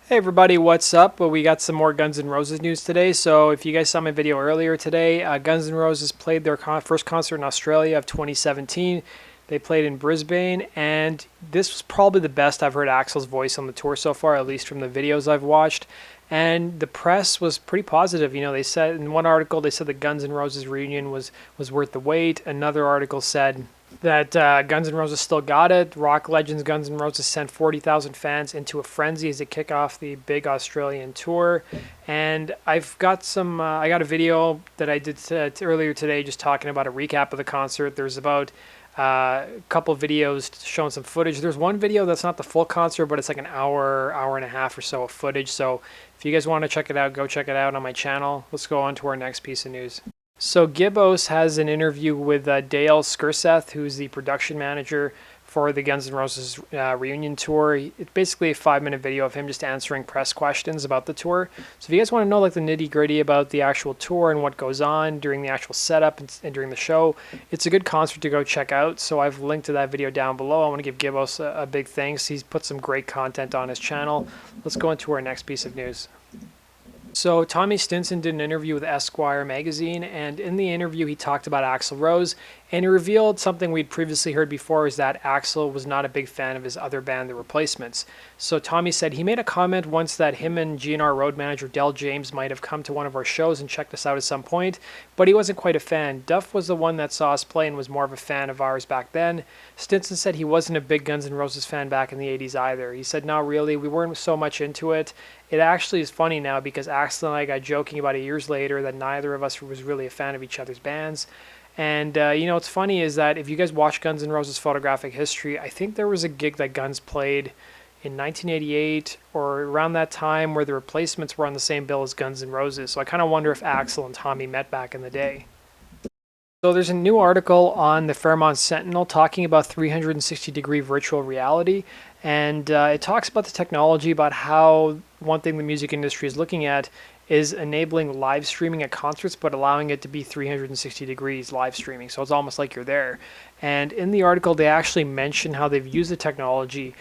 Hey everybody, what's up? Well, we got some more Guns N' Roses news today. So if you guys saw my video earlier today, Guns N' Roses played their first concert in Australia of 2017. They played in Brisbane, and this was probably the best I've heard Axl's voice on the tour so far, at least from the videos I've watched. And the press was pretty positive. You know, they said in one article, they said the Guns N' Roses reunion was worth the wait. Another article said that Guns N' Roses still got it. Rock legends Guns N' Roses sent 40,000 fans into a frenzy as they kick off the big Australian tour. And I've got some, I got a video that I did earlier today just talking about a recap of the concert. There's about a couple videos showing some footage. There's one video that's not the full concert, but it's like an hour and a half or so of footage. So if you guys want to check it out, go check it out on my channel. Let's go on to our next piece of news. So Gibbous has an interview with Dale Skirseth, who's the production manager for the Guns N' Roses reunion tour. It's basically a 5-minute video of him just answering press questions about the tour. So if you guys want to know like the nitty gritty about the actual tour and what goes on during the actual setup and during the show, it's a good concert to go check out. So I've linked to that video down below. I want to give Gibbous a big thanks. He's put some great content on his channel. Let's go into our next piece of news. So Tommy Stinson did an interview with Esquire magazine, and in the interview he talked about Axl Rose, and he revealed something we'd previously heard before, is that Axl was not a big fan of his other band, The Replacements. So Tommy said he made a comment once that him and GNR road manager Del James might have come to one of our shows and checked us out at some point, but he wasn't quite a fan. Duff was the one that saw us play and was more of a fan of ours back then. Stinson said he wasn't a big Guns N' Roses fan back in the 80s either. He said, "No, really, we weren't so much into it. It actually is funny now because Axl and I got joking about it years later that neither of us was really a fan of each other's bands." And, you know, what's funny is that if you guys watch Guns N' Roses photographic history, I think there was a gig that Guns played in 1988 or around that time where the Replacements were on the same bill as Guns N' Roses. So I kind of wonder if Axl and Tommy met back in the day. So there's a new article on the Fairmont Sentinel talking about 360-degree virtual reality, and it talks about the technology, about how one thing the music industry is looking at is enabling live streaming at concerts, but allowing it to be 360 degrees live streaming. So it's almost like you're there. And in the article, they actually mention how they've used the technology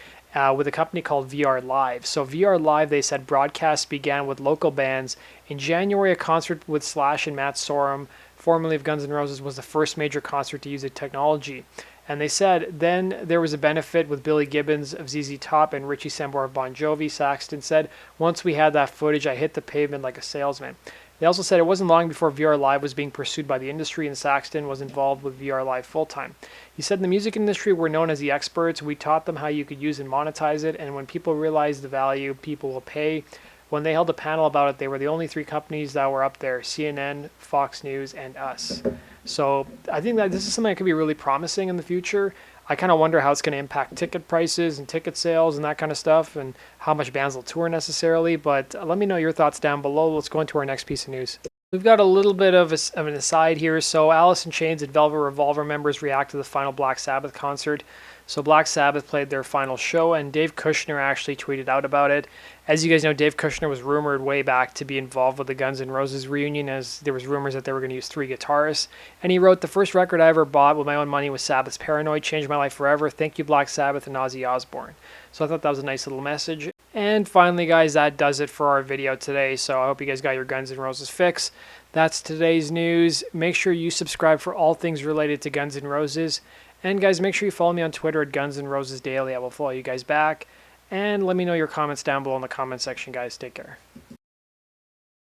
with a company called VRLIVE. So VRLIVE, they said, broadcasts began with local bands. In January, a concert with Slash and Matt Sorum, formerly of Guns N' Roses, was the first major concert to use the technology. And they said then there was a benefit with Billy Gibbons of ZZ Top and Richie Sambor of Bon Jovi. Saxton said, "Once we had that footage, I hit the pavement like a salesman." They also said it wasn't long before VR Live was being pursued by the industry, and Saxton was involved with VR Live full-time. He said, "In the music industry, we're known as the experts. We taught them how you could use and monetize it, and when people realize the value, people will pay." When they held a panel about it, they were the only 3 companies that were up there: CNN, Fox News, and us. So I think that this is something that could be really promising in the future. I kind of wonder how it's going to impact ticket prices and ticket sales and that kind of stuff, and how much bands will tour necessarily. But let me know your thoughts down below. Let's go into our next piece of news. We've got a little bit of an aside here. So Alice in Chains and Velvet Revolver members react to the final Black Sabbath concert. So Black Sabbath played their final show, and Dave Koechner actually tweeted out about it. As you guys know, Dave Koechner was rumored way back to be involved with the Guns N' Roses reunion, as there was rumors that they were going to use 3 guitarists. And he wrote, "The first record I ever bought with my own money was Sabbath's Paranoid. Changed my life forever. Thank you, Black Sabbath and Ozzy Osbourne." So I thought that was a nice little message. And finally, guys, that does it for our video today. So I hope you guys got your Guns N' Roses fix. That's today's news. Make sure you subscribe for all things related to Guns N' Roses. And guys, make sure you follow me on Twitter at Guns N' Roses Daily. I will follow you guys back. And let me know your comments down below in the comment section, guys. Take care.